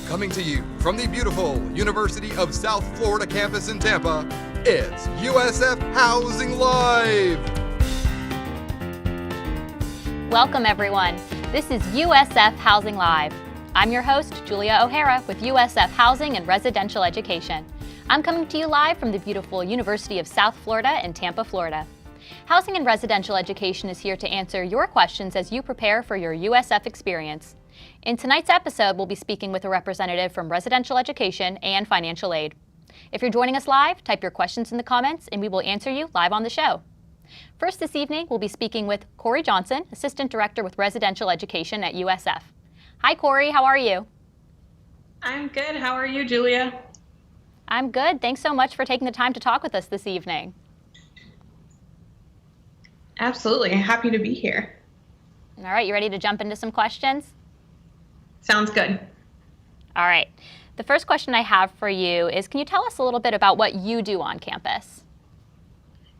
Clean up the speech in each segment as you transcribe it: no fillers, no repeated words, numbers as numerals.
Coming to you from the beautiful University of South Florida campus in Tampa, it's USF Housing Live! Welcome everyone. This is USF Housing Live. I'm your host, Julia O'Hara with USF Housing and Residential Education. I'm coming to you live from the beautiful University of South Florida in Tampa, Florida. Housing and Residential Education is here to answer your questions as you prepare for your USF experience. In tonight's episode, we'll be speaking with a representative from Residential Education and Financial Aid. If you're joining us live, type your questions in the comments and we will answer you live on the show. First this evening, we'll be speaking with Corey Johnson, Assistant Director with Residential Education at USF. Hi Corey, how are you? I'm good. How are you, Julia? I'm good. Thanks so much for taking the time to talk with us this evening. Absolutely. Happy to be here. All right, you ready to jump into some questions? Sounds good. All right. The first question I have for you is, can you tell us a little bit about what you do on campus?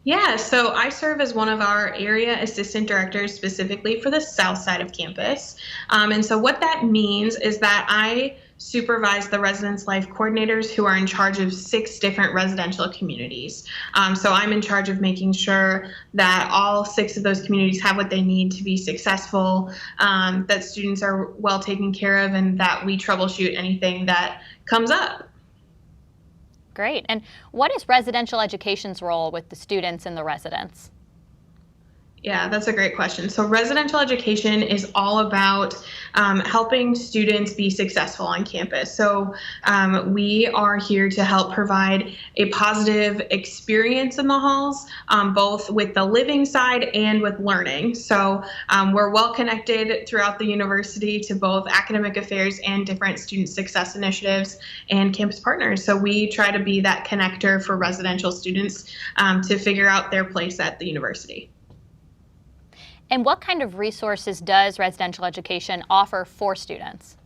Yeah, so I serve as one of our area assistant directors specifically for the south side of campus. And so what that means is that I supervise the residence life coordinators who are in charge of 6 different residential communities. So I'm in charge of making sure that all 6 of those communities have what they need to be successful, that students are well taken care of, and that we troubleshoot anything that comes up. Great. And what is residential education's role with the students and the residents? Yeah, that's a great question. So residential education is all about helping students be successful on campus. So we are here to help provide a positive experience in the halls, both with the living side and with learning. So we're well connected throughout the university to both academic affairs and different student success initiatives and campus partners. So we try to be that connector for residential students to figure out their place at the university. And what kind of resources does residential education offer for students?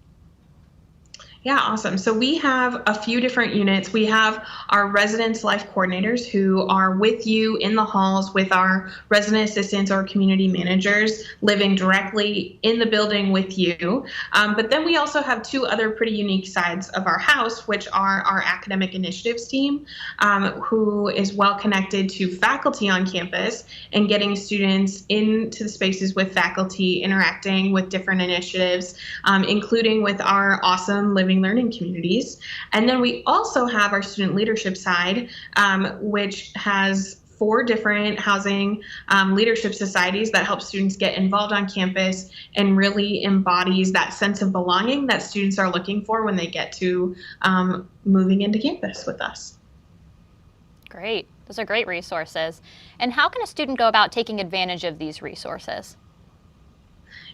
Yeah, awesome. So we have a few different units. We have our residence life coordinators who are with you in the halls with our resident assistants or community managers living directly in the building with you. But then we also have 2 other pretty unique sides of our house, which are our academic initiatives team, who is well connected to faculty on campus and getting students into the spaces with faculty, interacting with different initiatives, including with our awesome living learning communities. And then we also have our student leadership side, which has 4 different housing leadership societies that help students get involved on campus and really embodies that sense of belonging that students are looking for when they get to moving into campus with us. Great. Those are great resources. And how can a student go about taking advantage of these resources?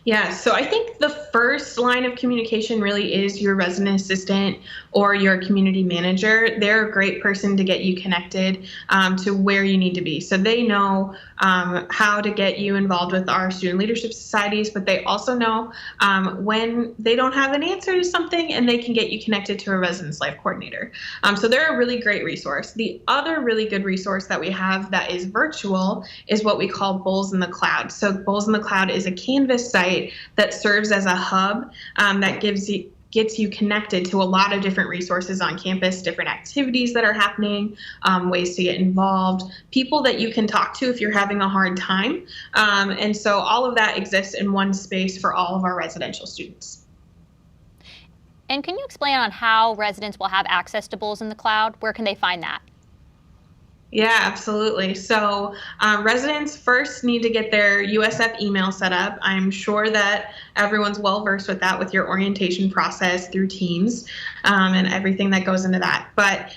Yeah, so I think the first line of communication really is your resident assistant or your community manager. They're a great person to get you connected to where you need to be. So they know how to get you involved with our student leadership societies, but they also know when they don't have an answer to something, and they can get you connected to a residence life coordinator. So they're a really great resource. The other really good resource that we have that is virtual is what we call Bowls in the Cloud. So Bowls in the Cloud is a Canvas site that serves as a hub that gets you connected to a lot of different resources on campus, different activities that are happening, ways to get involved, people that you can talk to if you're having a hard time. And so all of that exists in one space for all of our residential students. And can you explain on how residents will have access to Bowls in the Cloud? Where can they find that? Yeah, absolutely. So residents first need to get their USF email set up. I'm sure that everyone's well versed with that with your orientation process through Teams and everything that goes into that. But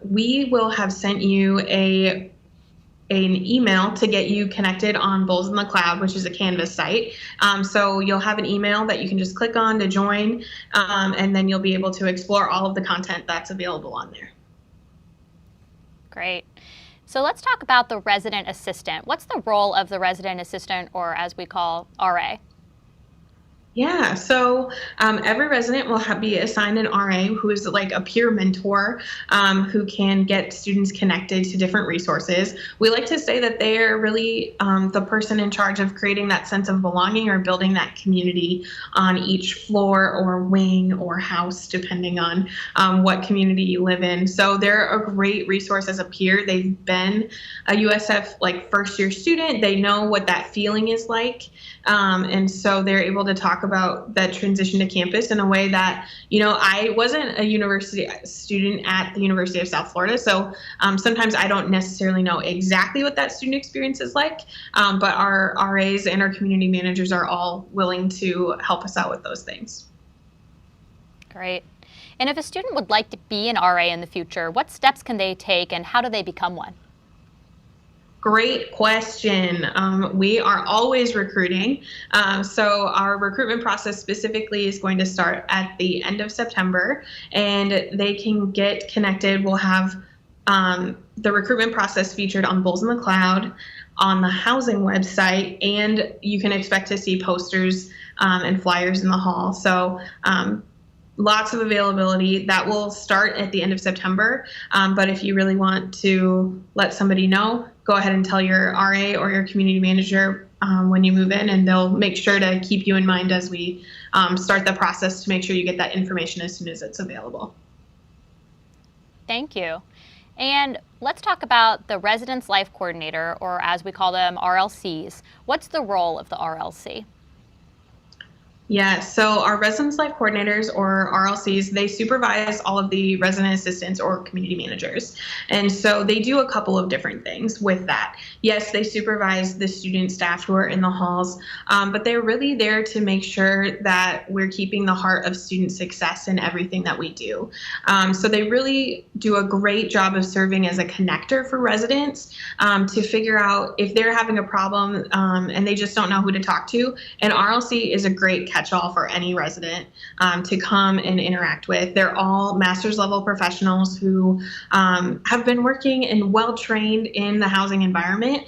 we will have sent you an email to get you connected on Bowls in the Cloud, which is a Canvas site. So you'll have an email that you can just click on to join, and then you'll be able to explore all of the content that's available on there. Great. So let's talk about the resident assistant. What's the role of the resident assistant, or as we call RA? Yeah, so every resident will be assigned an RA who is like a peer mentor who can get students connected to different resources. We like to say that they are really the person in charge of creating that sense of belonging or building that community on each floor or wing or house, depending on what community you live in. So they're a great resource as a peer. They've been a USF like first year student. They know what that feeling is like. And so they're able to talk about that transition to campus in a way that, I wasn't a university student at the University of South Florida. So sometimes I don't necessarily know exactly what that student experience is like. But our RAs and our community managers are all willing to help us out with those things. Great. And if a student would like to be an RA in the future, what steps can they take and how do they become one? Great question. We are always recruiting. So our recruitment process specifically is going to start at the end of September, and they can get connected. We'll have the recruitment process featured on Bulls in the Cloud, on the housing website, and you can expect to see posters and flyers in the hall. So lots of availability. That will start at the end of September. But if you really want to let somebody know, go ahead and tell your RA or your community manager when you move in, and they'll make sure to keep you in mind as we start the process to make sure you get that information as soon as it's available. Thank you. And let's talk about the Residence Life Coordinator, or as we call them, RLCs. What's the role of the RLC? Yeah, so our Residence Life Coordinators, or RLCs, they supervise all of the resident assistants or community managers. And so they do a couple of different things with that. Yes, they supervise the student staff who are in the halls, but they're really there to make sure that we're keeping the heart of student success in everything that we do. So they really do a great job of serving as a connector for residents to figure out if they're having a problem and they just don't know who to talk to. And RLC is a great catch-all for any resident to come and interact with. They're all master's level professionals who have been working and well-trained in the housing environment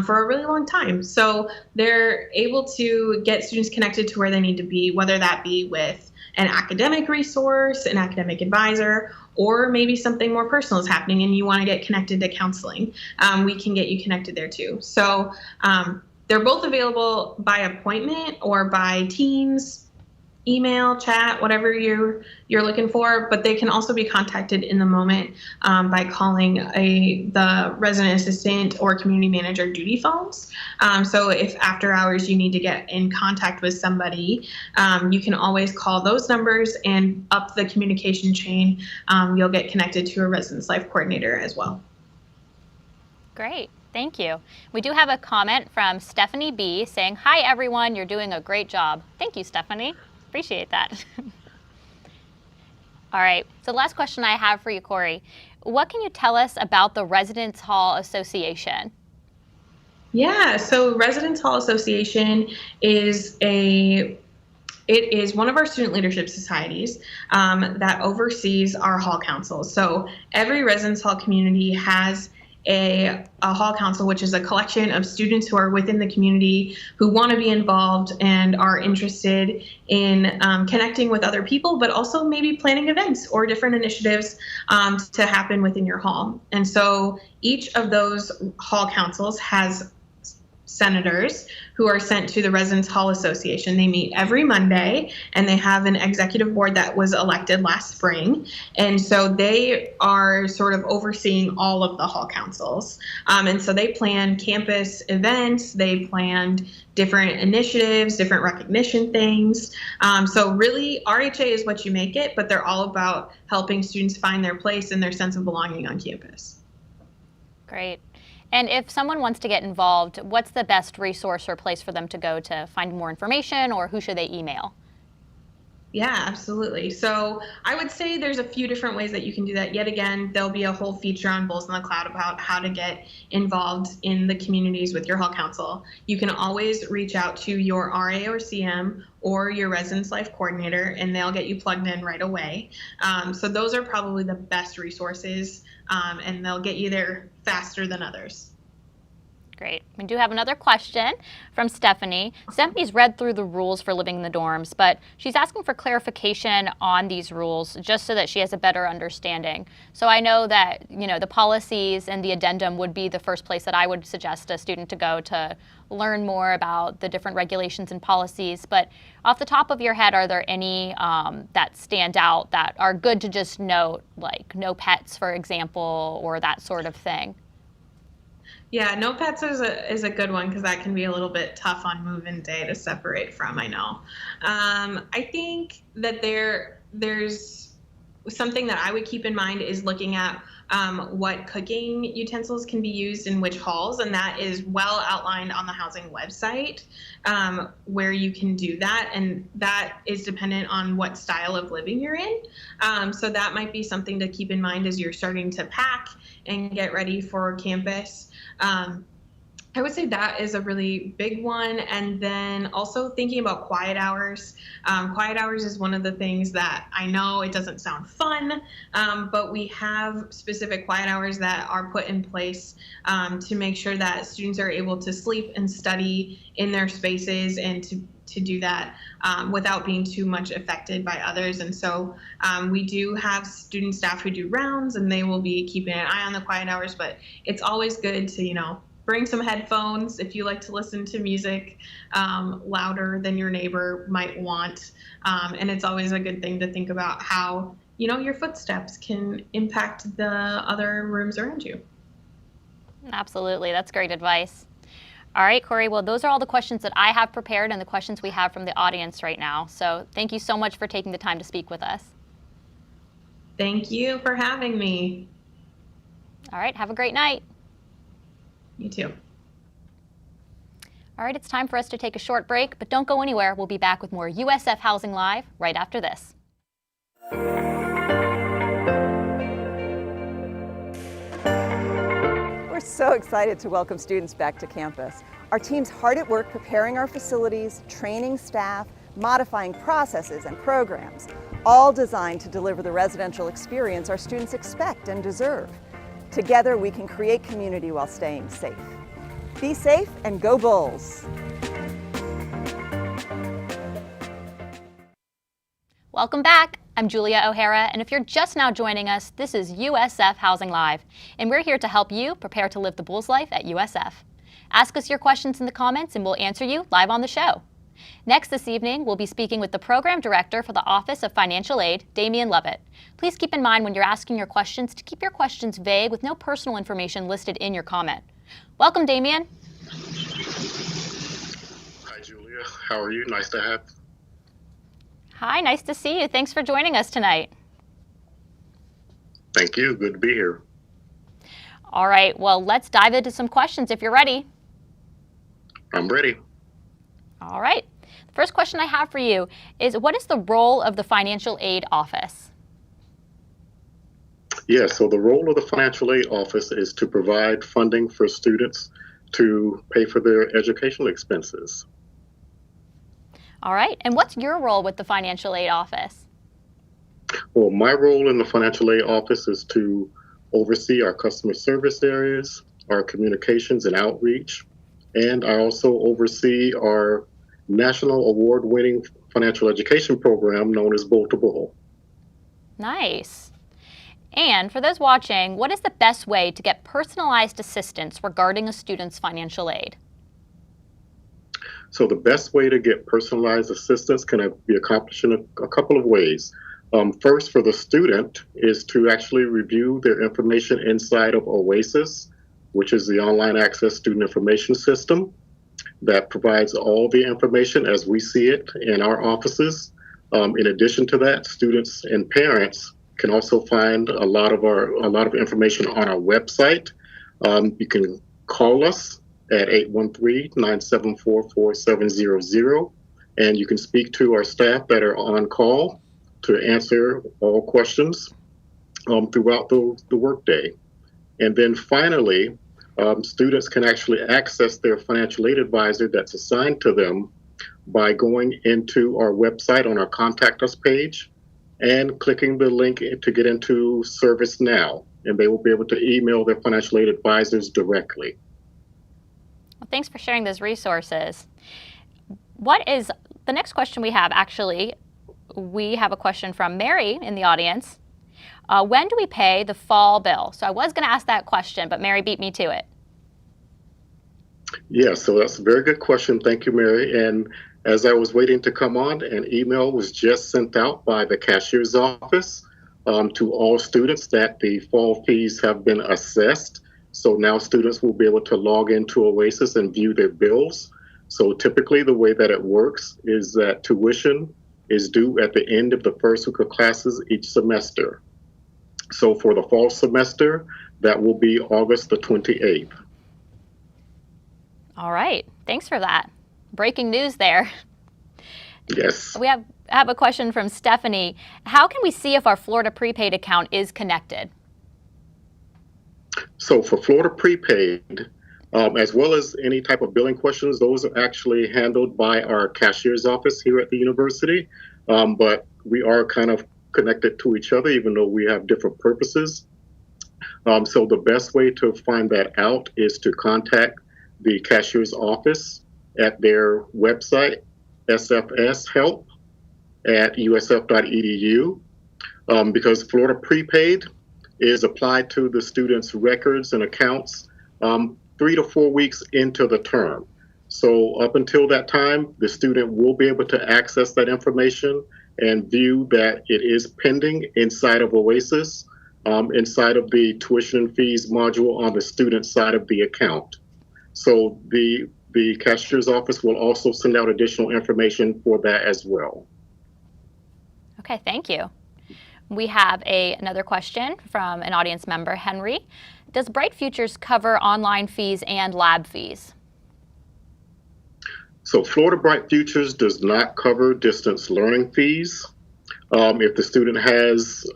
for a really long time. So they're able to get students connected to where they need to be, whether that be with an academic resource, an academic advisor, or maybe something more personal is happening and you want to get connected to counseling. We can get you connected there too. So they're both available by appointment or by Teams, email, chat, whatever you're looking for, but they can also be contacted in the moment by calling the resident assistant or community manager duty phones. So if after hours you need to get in contact with somebody, you can always call those numbers, and up the communication chain, you'll get connected to a Residence Life Coordinator as well. Great. Thank you. We do have a comment from Stephanie B saying, "Hi everyone, you're doing a great job." Thank you, Stephanie. Appreciate that. All right, so the last question I have for you, Corey. What can you tell us about the Residence Hall Association? Yeah, so Residence Hall Association is one of our student leadership societies that oversees our hall councils. So every residence hall community has a hall council, which is a collection of students who are within the community who want to be involved and are interested in connecting with other people, but also maybe planning events or different initiatives to happen within your hall. And so each of those hall councils has senators who are sent to the Residence Hall Association. They meet every Monday, and they have an executive board that was elected last spring. And so they are sort of overseeing all of the hall councils. And so they plan campus events, they planned different initiatives, different recognition things. So really, RHA is what you make it, but they're all about helping students find their place and their sense of belonging on campus. Great. And if someone wants to get involved, what's the best resource or place for them to go to find more information, or who should they email? Yeah, absolutely. So I would say there's a few different ways that you can do that. Yet again, there'll be a whole feature on Bulls in the Cloud about how to get involved in the communities with your hall council. You can always reach out to your RA or CM or your Residence Life Coordinator, and they'll get you plugged in right away. So those are probably the best resources, and they'll get you there faster than others. Great. We do have another question from Stephanie. Stephanie's read through the rules for living in the dorms, but she's asking for clarification on these rules just so that she has a better understanding. So I know that, the policies and the addendum would be the first place that I would suggest a student to go to learn more about the different regulations and policies. But off the top of your head, are there any that stand out that are good to just note, like no pets, for example, or that sort of thing? Yeah, no pets is a good one because that can be a little bit tough on move-in day to separate from, I know. I think that there's something that I would keep in mind is looking at what cooking utensils can be used in which halls, and that is well outlined on the housing website where you can do that, and that is dependent on what style of living you're in. So that might be something to keep in mind as you're starting to pack and get ready for campus. I would say that is a really big one. And then also thinking about quiet hours. Quiet hours is one of the things that I know it doesn't sound fun, but we have specific quiet hours that are put in place to make sure that students are able to sleep and study in their spaces and to do that without being too much affected by others. And so we do have student staff who do rounds, and they will be keeping an eye on the quiet hours, but it's always good to, bring some headphones if you like to listen to music louder than your neighbor might want. And it's always a good thing to think about how, your footsteps can impact the other rooms around you. Absolutely. That's great advice. All right, Corey. Well, those are all the questions that I have prepared and the questions we have from the audience right now. So thank you so much for taking the time to speak with us. Thank you for having me. All right. Have a great night. You too. All right, it's time for us to take a short break, but don't go anywhere. We'll be back with more USF Housing Live right after this. We're so excited to welcome students back to campus. Our team's hard at work preparing our facilities, training staff, modifying processes and programs, all designed to deliver the residential experience our students expect and deserve. Together, we can create community while staying safe. Be safe and go Bulls! Welcome back. I'm Julia O'Hara, and if you're just now joining us, this is USF Housing Live, and we're here to help you prepare to live the Bulls life at USF. Ask us your questions in the comments, and we'll answer you live on the show. Next this evening, we'll be speaking with the Program Director for the Office of Financial Aid, Dameion Lovett. Please keep in mind when you're asking your questions to keep your questions vague with no personal information listed in your comment. Welcome, Dameion. Hi, Julia. How are you? Nice to have you. Hi, nice to see you. Thanks for joining us tonight. Thank you. Good to be here. All right, well, let's dive into some questions if you're ready. I'm ready. All right. The first question I have for you is, what is the role of the Financial Aid Office? Yeah, so the role of the Financial Aid Office is to provide funding for students to pay for their educational expenses. All right. And what's your role with the Financial Aid Office? Well, my role in the Financial Aid Office is to oversee our customer service areas, our communications and outreach, and I also oversee our national award-winning financial education program known as Bowl to Bowl. Nice. And for those watching, what is the best way to get personalized assistance regarding a student's financial aid? So the best way to get personalized assistance can be accomplished in a couple of ways. First, for the student, is to actually review their information inside of OASIS, which is the Online Access Student Information System that provides all the information as we see it in our offices. In addition to that, students and parents can also find a lot of information on our website. You can call us at 813-974-4700, and you can speak to our staff that are on call to answer all questions throughout the workday. And then finally, students can actually access their financial aid advisor that's assigned to them by going into our website on our Contact Us page and clicking the link to get into Service Now, and they will be able to email their financial aid advisors directly. Well, thanks for sharing those resources. What is the next question we have? Actually, we have a question from Mary in the audience. When do we pay the fall bill? So I was going to ask that question, but Mary beat me to it. Yeah, so that's a very good question. Thank you, Mary. And as I was waiting to come on, an email was just sent out by the cashier's office to all students that the fall fees have been assessed. So now students will be able to log into Oasis and view their bills. So typically the way that it works is that tuition is due at the end of the first week of classes each semester. So for the fall semester, that will be August the 28th. All right. Thanks for that. Breaking news there. Yes. We have a question from Stephanie. How can we see if our Florida prepaid account is connected? So for Florida prepaid, as well as any type of billing questions, those are actually handled by our cashier's office here at the university. But we are kind of connected to each other, even though we have different purposes. So the best way to find that out is to contact the cashier's office at their website, sfshelp@usf.edu, because Florida prepaid is applied to the students' records and accounts 3 to 4 weeks into the term. So up until that time, the student will be able to access that information and view that it is pending inside of Oasis, inside of the tuition and fees module on the student side of the account. So the cashier's office will also send out additional information for that as well. Okay, thank you. We have another question from an audience member, Henry. Does Bright Futures cover online fees and lab fees? So Florida Bright Futures does not cover distance learning fees. If the student has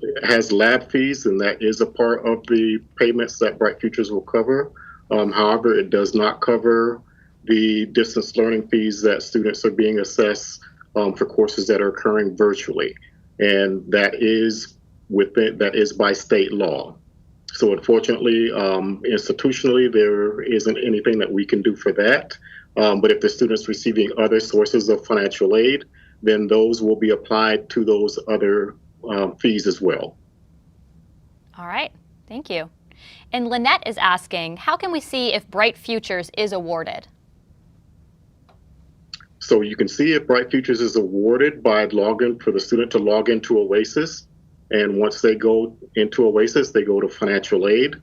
lab fees, then that is a part of the payments that Bright Futures will cover. However, it does not cover the distance learning fees that students are being assessed for courses that are occurring virtually, and that is by state law. So unfortunately, institutionally, there isn't anything that we can do for that. But if the student's receiving other sources of financial aid, then those will be applied to those other fees as well. All right, thank you. And Lynette is asking, how can we see if Bright Futures is awarded? So you can see if Bright Futures is awarded by for the student to log into Oasis. And once they go into Oasis, they go to financial aid.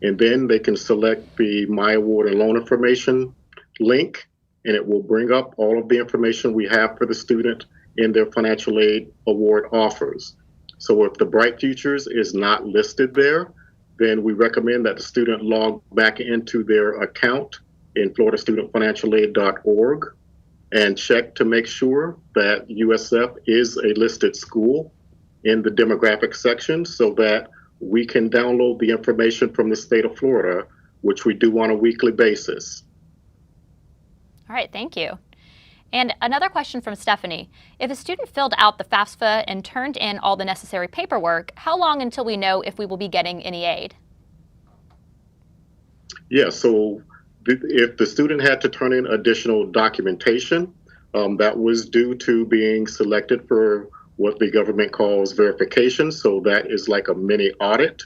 And then they can select the My Award and Loan Information link, and it will bring up all of the information we have for the student in their financial aid award offers. So if the Bright Futures is not listed there, then we recommend that the student log back into their account in floridastudentfinancialaid.org and check to make sure that USF is a listed school in the demographic section so that we can download the information from the state of Florida, which we do on a weekly basis. All right, thank you. And another question from Stephanie. If a student filled out the FAFSA and turned in all the necessary paperwork, how long until we know if we will be getting any aid? Yeah, so if the student had to turn in additional documentation, that was due to being selected for what the government calls verification. So that is like a mini audit.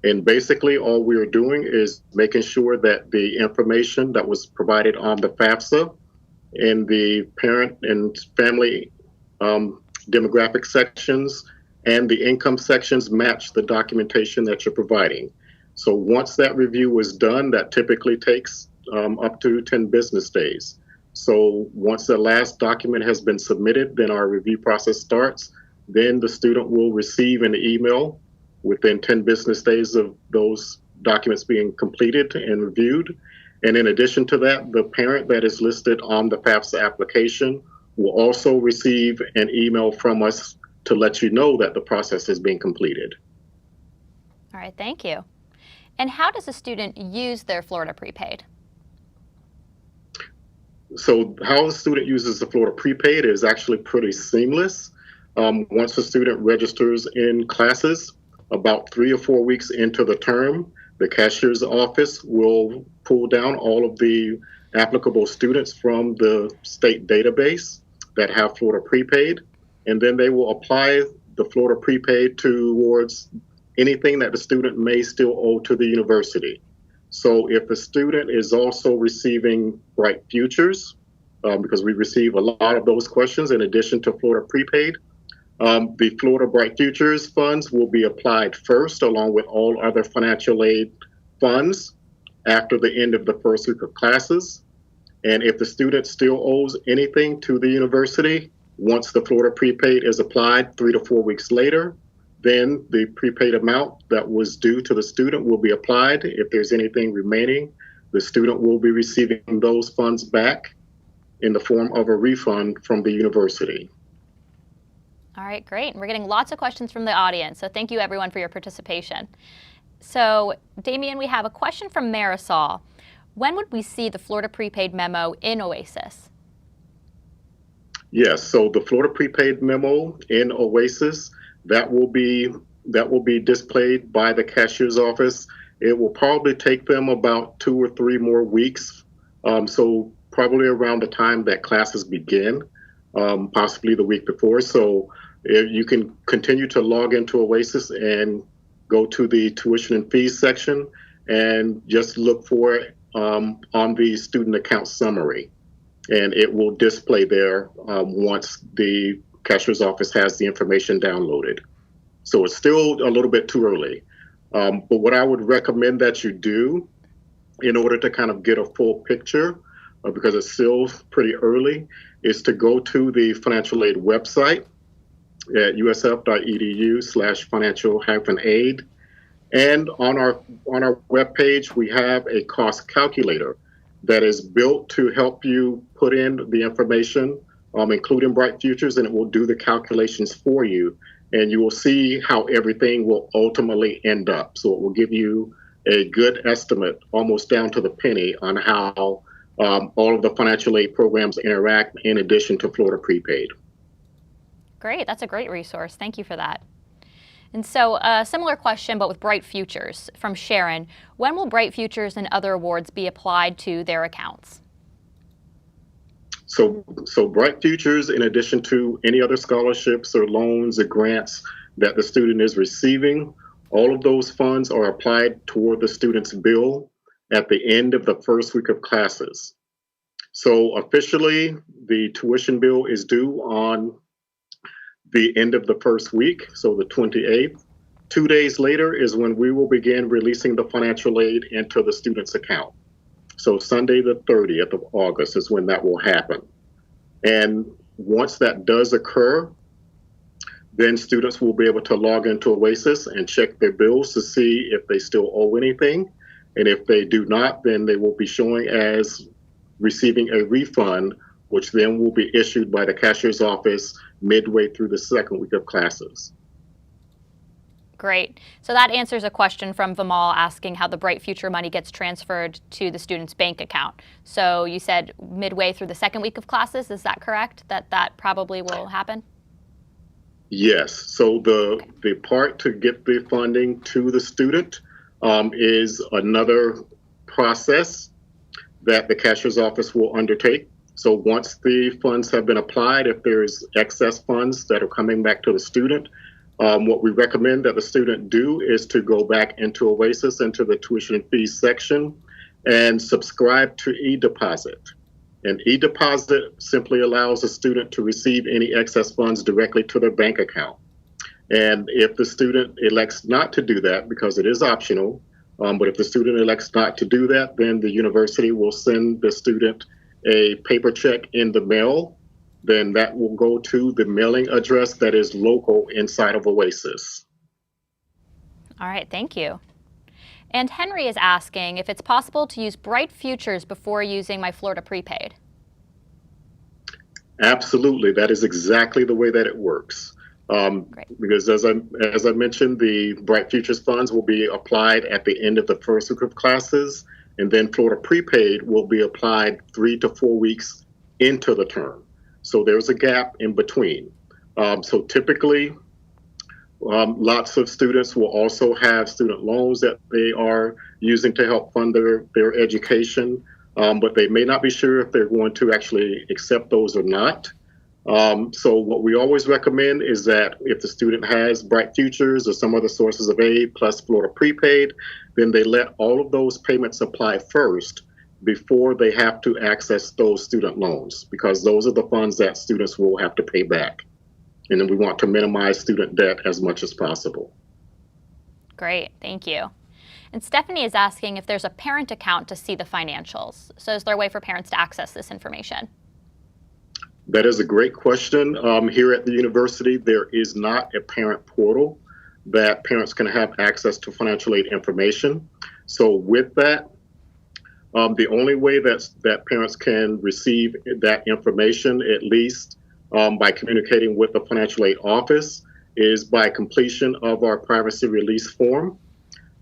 And basically all we are doing is making sure that the information that was provided on the FAFSA in the parent and family demographic sections and the income sections match the documentation that you're providing. So once that review is done, that typically takes up to 10 business days. So once the last document has been submitted, then our review process starts. Then the student will receive an email within 10 business days of those documents being completed and reviewed. And in addition to that, the parent that is listed on the FAFSA application will also receive an email from us to let you know that the process is being completed. All right, thank you. And how does a student use their Florida prepaid? So how the student uses the Florida prepaid is actually pretty seamless. Once the student registers in classes, about 3 or 4 weeks into the term, The cashier's office will pull down all of the applicable students from the state database that have Florida prepaid, and then they will apply the Florida prepaid towards anything that the student may still owe to the university. So if the student is also receiving Bright Futures, because we receive a lot of those questions in addition to Florida prepaid, the Florida Bright Futures funds will be applied first along with all other financial aid funds after the end of the first week of classes. And if the student still owes anything to the university, once the Florida prepaid is applied 3 to 4 weeks later, then the prepaid amount that was due to the student will be applied. If there's anything remaining, the student will be receiving those funds back in the form of a refund from the university. All right, great. We're getting lots of questions from the audience, so thank you everyone for your participation. So, Dameion, we have a question from Marisol. When would we see the Florida prepaid memo in OASIS? Yes, so the Florida prepaid memo in OASIS, that will be displayed by the cashier's office. It will probably take them about 2 or 3 more weeks. So probably around the time that classes begin, possibly the week before. So you can continue to log into OASIS and go to the tuition and fees section and just look for it on the student account summary. And it will display there once the cashier's office has the information downloaded. So it's still a little bit too early. But what I would recommend that you do in order to kind of get a full picture, because it's still pretty early, is to go to the financial aid website at usf.edu/financial-aid. And on our webpage, we have a cost calculator that is built to help you put in the information, including Bright Futures, and it will do the calculations for you. And you will see how everything will ultimately end up. So it will give you a good estimate, almost down to the penny, on how all of the financial aid programs interact in addition to Florida prepaid. Great, that's a great resource. Thank you for that. And so a similar question, but with Bright Futures from Sharon. When will Bright Futures and other awards be applied to their accounts? So Bright Futures, in addition to any other scholarships or loans or grants that the student is receiving, all of those funds are applied toward the student's bill at the end of the first week of classes. So officially, the tuition bill is due on the end of the first week, so the 28th. 2 days later is when we will begin releasing the financial aid into the student's account. So Sunday the 30th of August is when that will happen. And once that does occur, then students will be able to log into OASIS and check their bills to see if they still owe anything. And if they do not, then they will be showing as receiving a refund, which then will be issued by the cashier's office midway through the second week of classes. Great. So that answers a question from Vimal asking how the Bright Future money gets transferred to the student's bank account. So you said midway through the second week of classes, is that correct? That probably will happen? Yes. So the part to get the funding to the student is another process that the cashier's office will undertake. So once the funds have been applied, if there's excess funds that are coming back to the student, what we recommend that the student do is to go back into OASIS, into the tuition and fees section, and subscribe to eDeposit. And eDeposit simply allows the student to receive any excess funds directly to their bank account. And if the student elects not to do that, because it is optional, but if the student elects not to do that, then the university will send the student a paper check in the mail. Then that will go to the mailing address that is local inside of OASIS. All right, thank you. And Henry is asking if it's possible to use Bright Futures before using my Florida prepaid. Absolutely, that is exactly the way that it works. Because as I mentioned, the Bright Futures funds will be applied at the end of the first week of classes, and then Florida prepaid will be applied 3 to 4 weeks into the term. So there's a gap in between. So typically, Lots of students will also have student loans that they are using to help fund their education, but they may not be sure if they're going to actually accept those or not. So what we always recommend is that if the student has Bright Futures or some other sources of aid plus Florida Prepaid, then they let all of those payments apply first before they have to access those student loans, because those are the funds that students will have to pay back. And then we want to minimize student debt as much as possible. Great, thank you. And Stephanie is asking if there's a parent account to see the financials. So is there a way for parents to access this information? That is a great question. Here at the university, there is not a parent portal that parents can have access to financial aid information. So with that, the only way that parents can receive that information, at least by communicating with the financial aid office, is by completion of our privacy release form.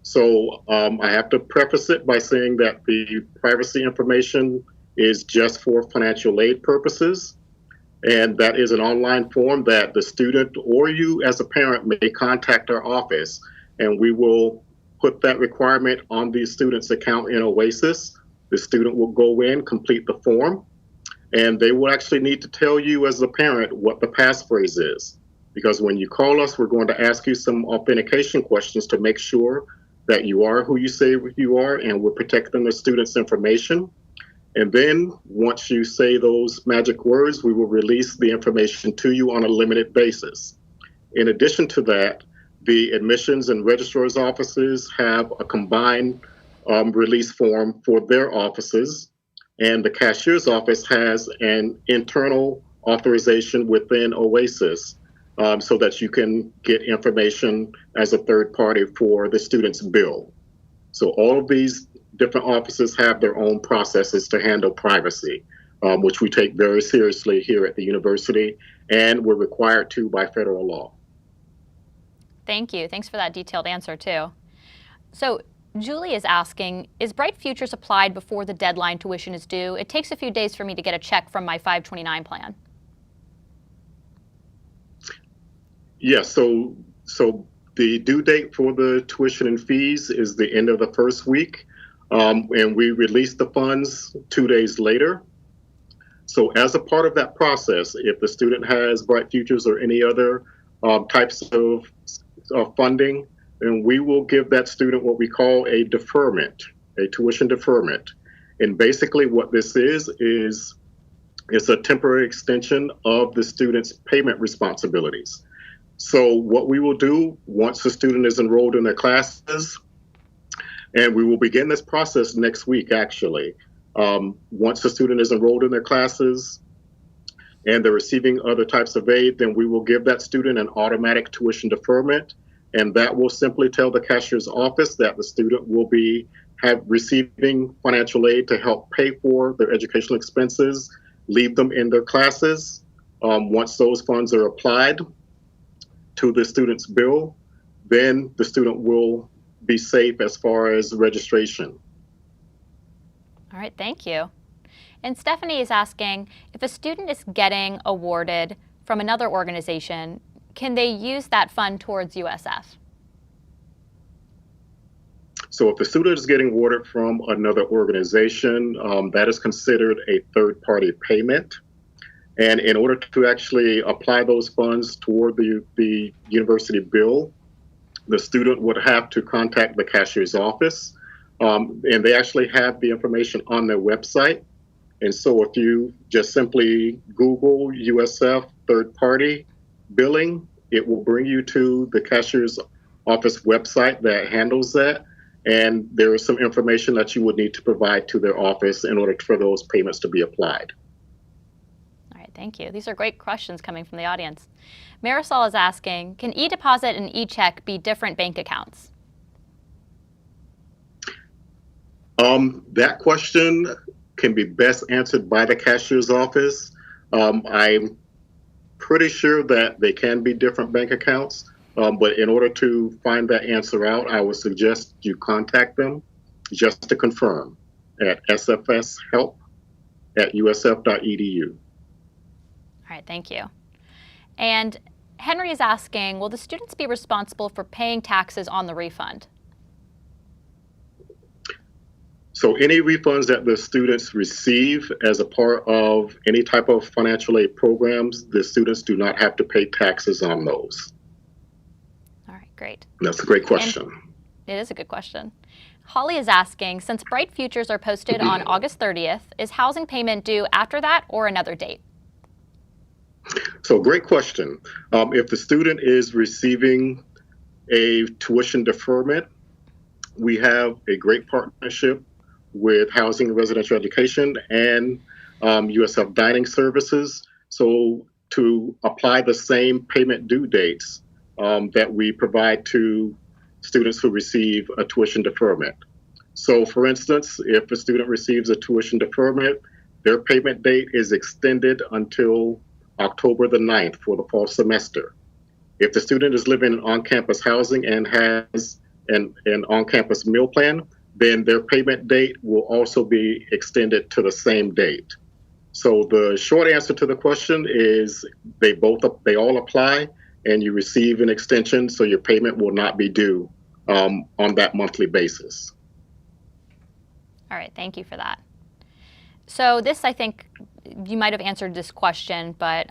So I have to preface it by saying that the privacy information is just for financial aid purposes. And that is an online form that the student or you as a parent may contact our office, and we will put that requirement on the student's account in Oasis. The student will go in, complete the form, and they will actually need to tell you as a parent what the passphrase is. Because when you call us, we're going to ask you some authentication questions to make sure that you are who you say you are, and we're protecting the student's information. And then once you say those magic words, we will release the information to you on a limited basis. In addition to that, the admissions and registrar's offices have a combined release form for their offices, and the cashier's office has an internal authorization within Oasis so that you can get information as a third party for the student's bill. So all of these different offices have their own processes to handle privacy, which we take very seriously here at the university, and we're required to by federal law. Thank you. Thanks for that detailed answer, too. So Julie is asking, is Bright Futures applied before the deadline tuition is due? It takes a few days for me to get a check from my 529 plan. Yes, so the due date for the tuition and fees is the end of the first week, and we release the funds 2 days later. So as a part of that process, if the student has Bright Futures or any other types of funding, then we will give that student what we call a deferment, a tuition deferment. And basically what this is it's a temporary extension of the student's payment responsibilities. So what we will do once the student is enrolled in their classes, and we will begin this process next week, actually. Once the student is enrolled in their classes and they're receiving other types of aid, then we will give that student an automatic tuition deferment. And that will simply tell the cashier's office that the student will be receiving financial aid to help pay for their educational expenses, leave them in their classes. Once those funds are applied to the student's bill, then the student will be safe as far as registration. All right, thank you. And Stephanie is asking, if a student is getting awarded from another organization, can they use that fund towards USF? So if the student is getting awarded from another organization, that is considered a third-party payment. And in order to actually apply those funds toward the university bill, the student would have to contact the cashier's office. And they actually have the information on their website. And so if you just simply Google USF third-party billing, it will bring you to the cashier's office website that handles that. And there is some information that you would need to provide to their office in order for those payments to be applied. All right, thank you. These are great questions coming from the audience. Marisol is asking, can e-deposit and e-check be different bank accounts? That question can be best answered by the cashier's office. I'm pretty sure that they can be different bank accounts, but in order to find that answer out, I would suggest you contact them just to confirm at sfshelp@usf.edu. All right, thank you. And Henry is asking, will the students be responsible for paying taxes on the refund? So any refunds that the students receive as a part of any type of financial aid programs, the students do not have to pay taxes on those. All right, great. That's a great question. And it is a good question. Holly is asking, since Bright Futures are posted on August 30th, is housing payment due after that or another date? So great question. If the student is receiving a tuition deferment, we have a great partnership with Housing and Residential Education and USF Dining Services. So to apply the same payment due dates that we provide to students who receive a tuition deferment. So for instance, if a student receives a tuition deferment, their payment date is extended until October the 9th for the fall semester. If the student is living in on-campus housing and has an on-campus meal plan, then their payment date will also be extended to the same date. So the short answer to the question is they all apply and you receive an extension, so your payment will not be due on that monthly basis. All right, thank you for that. So this, I think you might have answered this question, but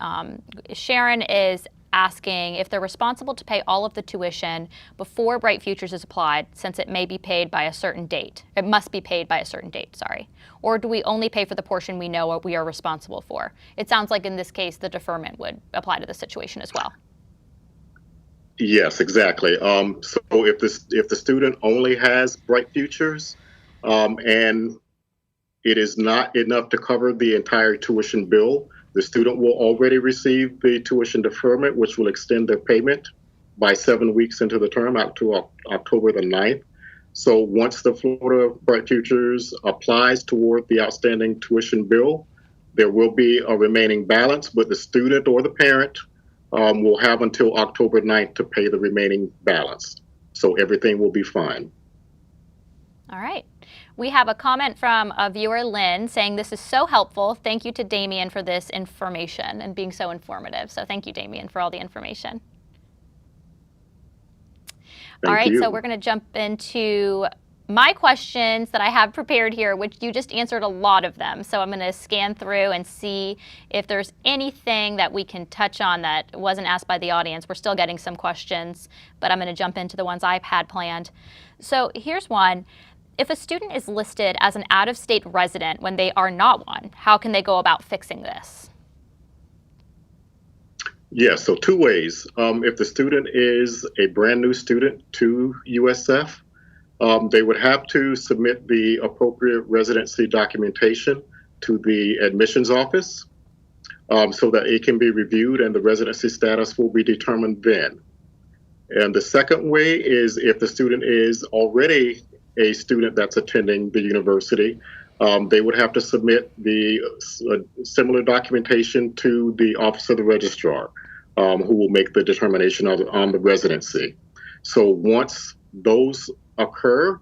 Sharon is asking if they're responsible to pay all of the tuition before Bright Futures is applied, since it may be paid by a certain date. It must be paid by a certain date, sorry. Or do we only pay for the portion we know what we are responsible for? It sounds like in this case, the deferment would apply to the situation as well. Yes, exactly. So if the student only has Bright Futures and it is not enough to cover the entire tuition bill, the student will already receive the tuition deferment, which will extend their payment by 7 weeks into the term out to October the 9th. So once the Florida Bright Futures applies toward the outstanding tuition bill, there will be a remaining balance, but the student or the parent will have until October 9th to pay the remaining balance. So everything will be fine. All right. We have a comment from a viewer, Lynn, saying this is so helpful. Thank you to Dameion for this information and being so informative. So thank you, Dameion, for all the information. All right, so we're going to jump into my questions that I have prepared here, which you just answered a lot of them. So I'm going to scan through and see if there's anything that we can touch on that wasn't asked by the audience. We're still getting some questions, but I'm going to jump into the ones I've had planned. So here's one. If a student is listed as an out-of-state resident when they are not one, how can they go about fixing this? Yes, so two ways. If the student is a brand new student to USF, they would have to submit the appropriate residency documentation to the admissions office so that it can be reviewed and the residency status will be determined then. And the second way is if the student is already a student that's attending the university, they would have to submit the similar documentation to the Office of the Registrar, who will make the determination on the residency. So once those occur,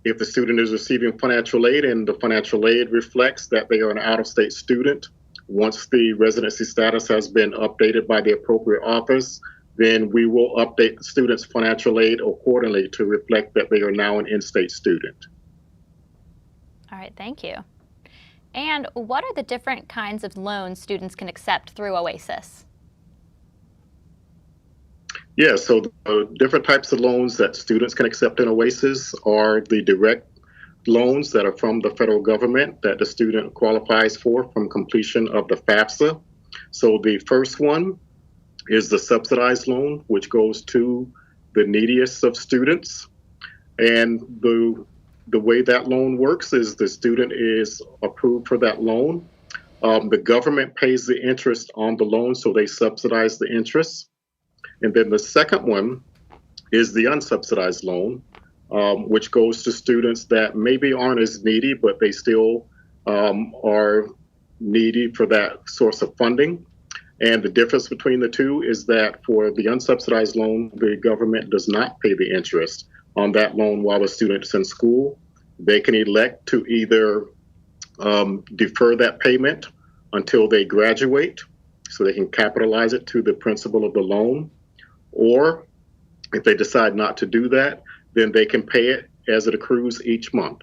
if the student is receiving financial aid and the financial aid reflects that they are an out-of-state student, once the residency status has been updated by the appropriate office, then we will update the student's financial aid accordingly to reflect that they are now an in-state student. All right, thank you. And what are the different kinds of loans students can accept through OASIS? Yeah, so the different types of loans that students can accept in OASIS are the direct loans that are from the federal government that the student qualifies for from completion of the FAFSA. So the first one is the subsidized loan, which goes to the neediest of students. And the way that loan works is the student is approved for that loan. The government pays the interest on the loan, so they subsidize the interest. And then the second one is the unsubsidized loan, which goes to students that maybe aren't as needy, but they still are needy for that source of funding. And the difference between the two is that for the unsubsidized loan, the government does not pay the interest on that loan while the student is in school. They can elect to either defer that payment until they graduate, so they can capitalize it to the principal of the loan. Or if they decide not to do that, then they can pay it as it accrues each month.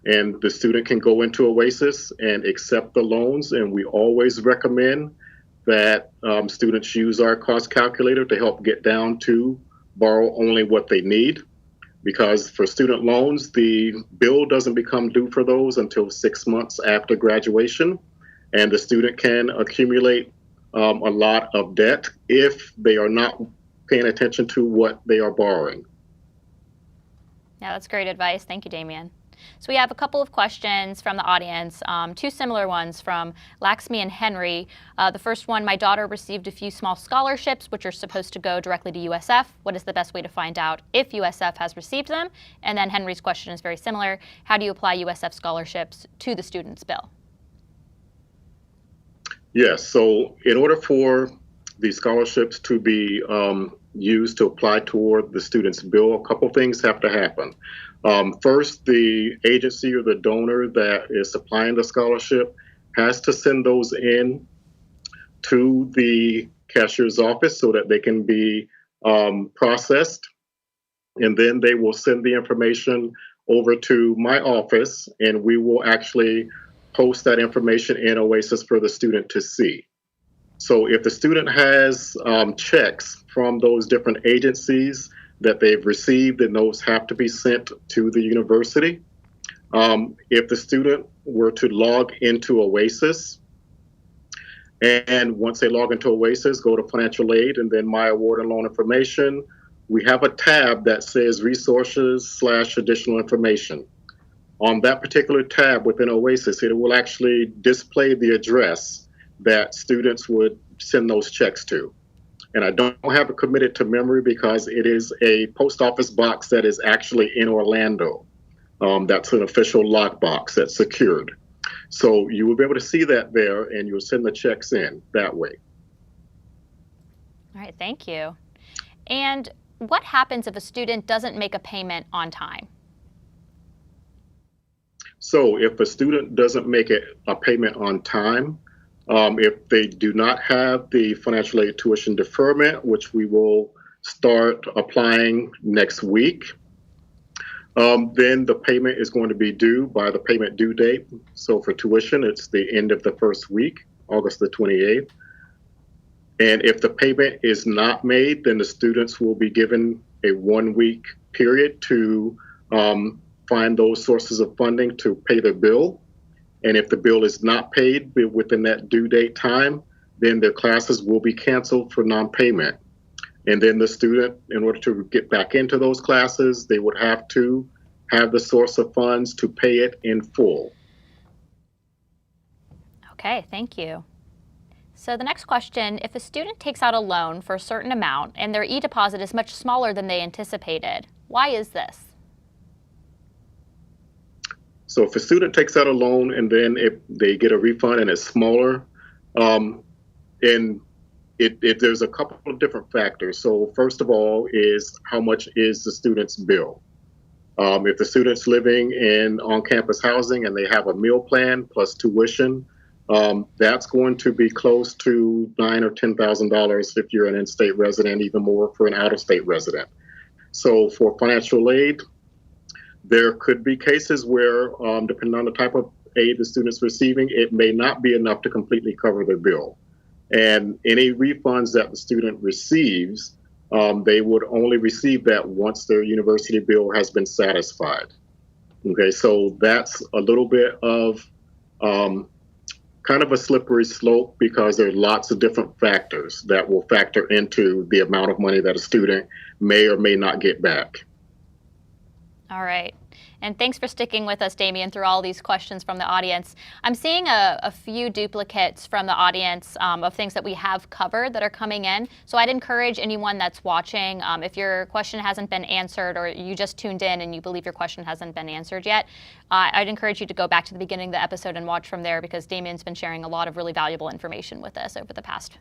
And the student can go into Oasis and accept the loans. And we always recommend that students use our cost calculator to help get down to borrow only what they need. Because for student loans, the bill doesn't become due for those until 6 months after graduation. And the student can accumulate a lot of debt if they are not paying attention to what they are borrowing. Yeah, that's great advice. Thank you, Dameion. So we have a couple of questions from the audience, two similar ones from Laxmi and Henry. The first one, my daughter received a few small scholarships, which are supposed to go directly to USF. What is the best way to find out if USF has received them? And then Henry's question is very similar. How do you apply USF scholarships to the student's bill? Yes, so in order for the scholarships to be used to apply toward the student's bill, a couple things have to happen. First, the agency or the donor that is supplying the scholarship has to send those in to the cashier's office so that they can be processed. And then they will send the information over to my office, and we will actually post that information in Oasis for the student to see. So if the student has checks from those different agencies that they've received, then those have to be sent to the university. If the student were to log into Oasis, and once they log into Oasis, go to financial aid and then my award and loan information, we have a tab that says resources/additional information. On that particular tab within Oasis, it will actually display the address that students would send those checks to. And I don't have it committed to memory because it is a post office box that is actually in Orlando. That's an official lockbox that's secured. So you will be able to see that there, and you'll send the checks in that way. All right, thank you. And what happens if a student doesn't make a payment on time? So if a student doesn't make a payment on time, if they do not have the financial aid tuition deferment, which we will start applying next week, then the payment is going to be due by the payment due date. So for tuition, it's the end of the first week, August the 28th. And if the payment is not made, then the students will be given a 1-week period to find those sources of funding to pay their bill. And if the bill is not paid within that due date time, then their classes will be canceled for non-payment. And then the student, in order to get back into those classes, they would have to have the source of funds to pay it in full. Okay, thank you. So the next question, if a student takes out a loan for a certain amount and their e-deposit is much smaller than they anticipated, why is this? So if a student takes out a loan and then if they get a refund and it's smaller, there's a couple of different factors. So first of all is how much is the student's bill? If the student's living in on-campus housing and they have a meal plan plus tuition, that's going to be close to $9,000 or $10,000 if you're an in-state resident, even more for an out-of-state resident. So for financial aid, there could be cases where, depending on the type of aid the student's receiving, it may not be enough to completely cover their bill. And any refunds that the student receives, they would only receive that once their university bill has been satisfied. Okay, so that's a little bit of kind of a slippery slope because there are lots of different factors that will factor into the amount of money that a student may or may not get back. All right. And thanks for sticking with us, Dameion, through all these questions from the audience. I'm seeing a few duplicates from the audience of things that we have covered that are coming in. So I'd encourage anyone that's watching, if your question hasn't been answered or you just tuned in and you believe your question hasn't been answered yet, I'd encourage you to go back to the beginning of the episode and watch from there because Dameion's been sharing a lot of really valuable information with us over the past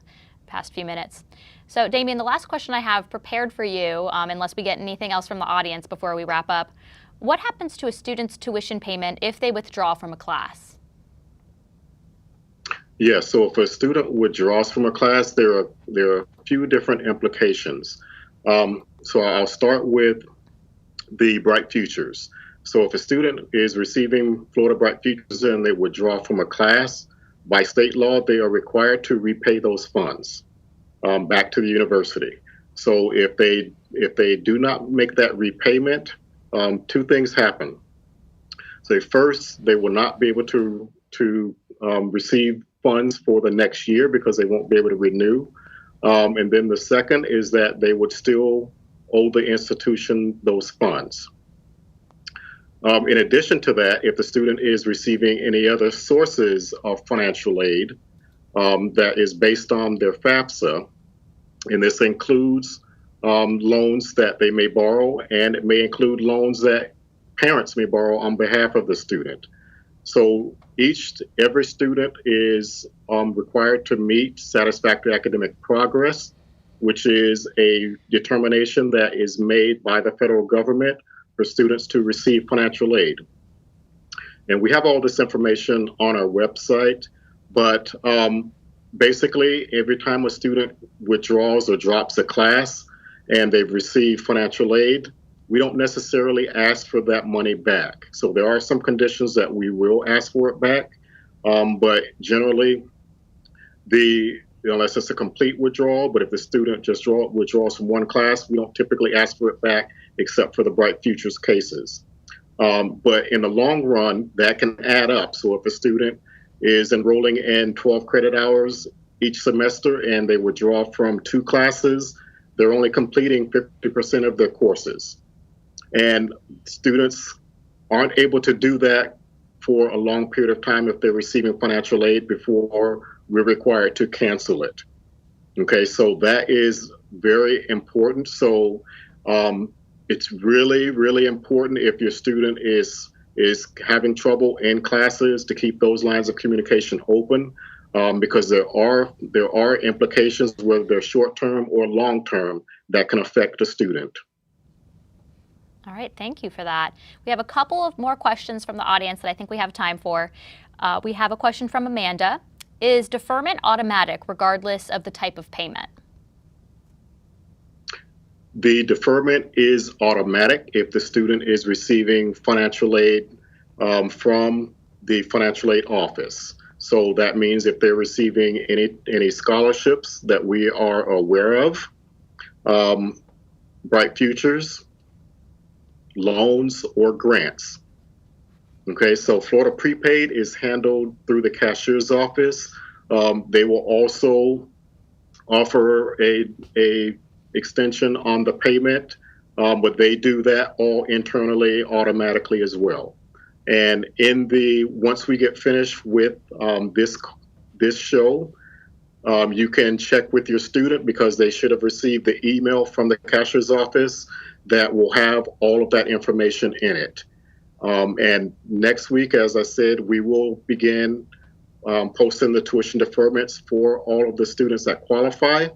few minutes. So Dameion, the last question I have prepared for you, unless we get anything else from the audience before we wrap up, what happens to a student's tuition payment if they withdraw from a class? Yeah, so if a student withdraws from a class, there are a few different implications. So I'll start with the Bright Futures. So if a student is receiving Florida Bright Futures and they withdraw from a class, by state law, they are required to repay those funds back to the university. So if they do not make that repayment, two things happen. So first, they will not be able to receive funds for the next year because they won't be able to renew. And then the second is that they would still owe the institution those funds. In addition to that, if the student is receiving any other sources of financial aid that is based on their FAFSA, and this includes loans that they may borrow, and it may include loans that parents may borrow on behalf of the student. So every student is required to meet satisfactory academic progress, which is a determination that is made by the federal government for students to receive financial aid. And we have all this information on our website, but basically every time a student withdraws or drops a class and they've received financial aid, we don't necessarily ask for that money back. So there are some conditions that we will ask for it back, but generally, unless it's a complete withdrawal, but if the student just withdraws from one class, we don't typically ask for it back, except for the Bright Futures cases. But in the long run, that can add up. So if a student is enrolling in 12 credit hours each semester and they withdraw from 2 classes, they're only completing 50% of their courses. And students aren't able to do that for a long period of time if they're receiving financial aid before we're required to cancel it. Okay, so that is very important. So it's really, really important if your student is having trouble in classes to keep those lines of communication open, because there are implications, whether they're short-term or long-term, that can affect the student. All right, thank you for that. We have a couple of more questions from the audience that I think we have time for. We have a question from Amanda. Is deferment automatic regardless of the type of payment? The deferment is automatic if the student is receiving financial aid from the financial aid office. So that means if they're receiving any scholarships that we are aware of, Bright Futures, loans, or grants. Okay, so Florida Prepaid is handled through the cashier's office. They will also offer a extension on the payment, but they do that all internally automatically as well. And once we get finished with this show, you can check with your student because they should have received the email from the cashier's office that will have all of that information in it. And next week, as I said, we will begin posting the tuition deferments for all of the students that qualify.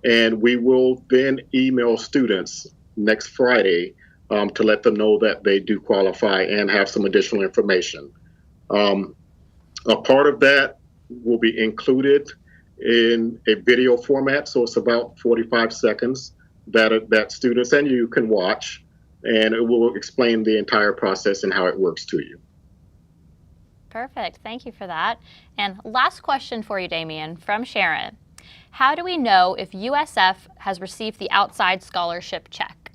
And we will then email students next Friday to let them know that they do qualify and have some additional information. A part of that will be included in a video format, so it's about 45 seconds that students and you can watch, and it will explain the entire process and how it works to you. Perfect. Thank you for that. And last question for you, Dameion, from Sharon. How do we know if USF has received the outside scholarship check?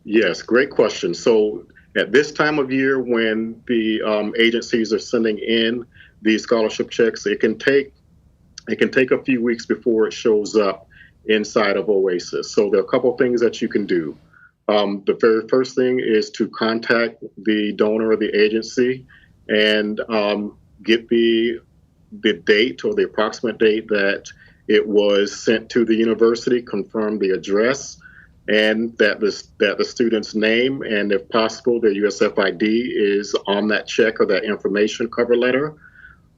Yes, great question. So at this time of year when the agencies are sending in these scholarship checks, it can take a few weeks before it shows up inside of OASIS. So there are a couple of things that you can do. The very first thing is to contact the donor or the agency and get the date or the approximate date that it was sent to the university, confirm the address, and that the student's name and, if possible, their USF ID is on that check or that information cover letter.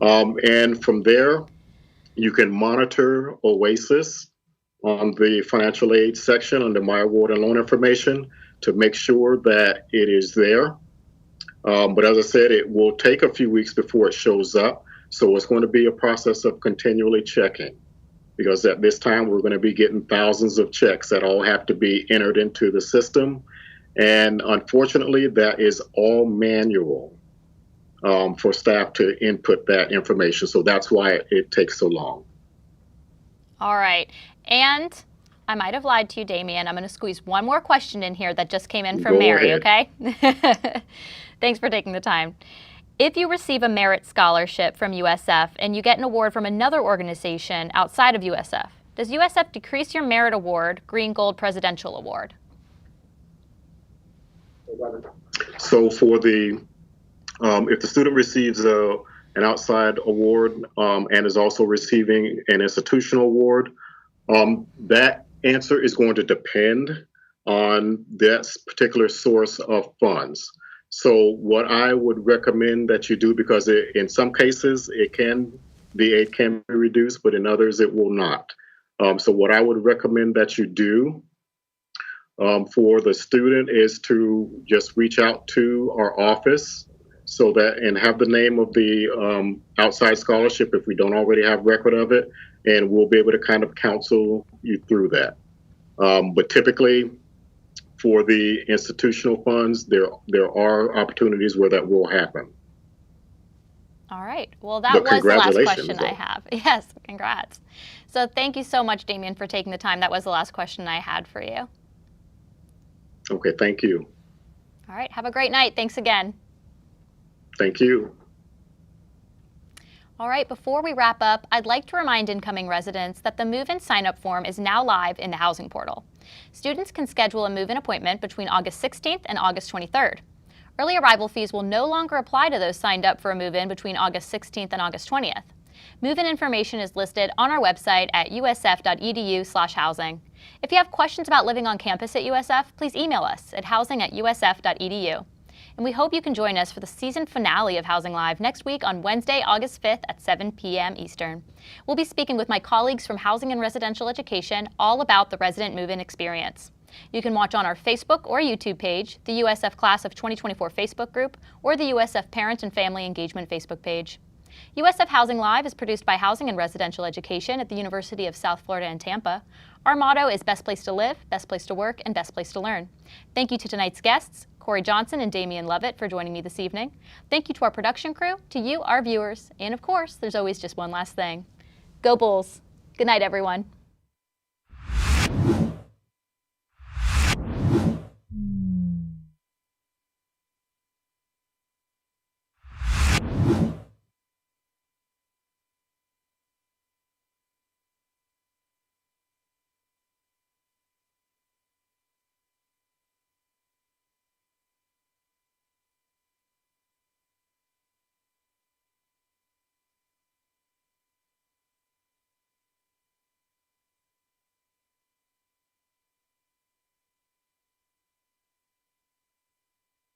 And from there, you can monitor OASIS on the financial aid section under My Award and Loan Information to make sure that it is there. But as I said, it will take a few weeks before it shows up. So it's going to be a process of continually checking, because at this time we're going to be getting thousands of checks that all have to be entered into the system. And unfortunately, that is all manual for staff to input that information. So that's why it takes so long. All right. And I might have lied to you, Dameion. I'm going to squeeze one more question in here that just came in from Mary, okay? Thanks for taking the time. If you receive a merit scholarship from USF and you get an award from another organization outside of USF, does USF decrease your merit award, Green Gold Presidential Award? So for the, if the student receives an outside award and is also receiving an institutional award, that answer is going to depend on that particular source of funds. So what I would recommend that you do, because in some cases the aid can be reduced, but in others it will not. So what I would recommend that you do for the student is to just reach out to our office and have the name of the outside scholarship if we don't already have record of it, and we'll be able to kind of counsel you through that. But typically, for the institutional funds, there are opportunities where that will happen. All right. Well, that was the last question I have. Yes, congrats. So thank you so much, Dameion, for taking the time. That was the last question I had for you. Okay, thank you. All right. Have a great night. Thanks again. Thank you. All right, before we wrap up, I'd like to remind incoming residents that the move-in sign-up form is now live in the housing portal. Students can schedule a move-in appointment between August 16th and August 23rd. Early arrival fees will no longer apply to those signed up for a move-in between August 16th and August 20th. Move-in information is listed on our website at usf.edu/housing. If you have questions about living on campus at USF, please email us at housing@usf.edu. And we hope you can join us for the season finale of Housing Live next week on Wednesday, August 5th at 7 p.m. Eastern. We'll be speaking with my colleagues from Housing and Residential Education all about the resident move-in experience. You can watch on our Facebook or YouTube page, the USF Class of 2024 Facebook group, or the USF Parent and Family Engagement Facebook page. USF Housing Live is produced by Housing and Residential Education at the University of South Florida in Tampa. Our motto is best place to live, best place to work, and best place to learn. Thank you to tonight's guests, Corey Johnson and Dameion Lovett, for joining me this evening. Thank you to our production crew, to you, our viewers, and of course, there's always just one last thing. Go Bulls. Good night, everyone.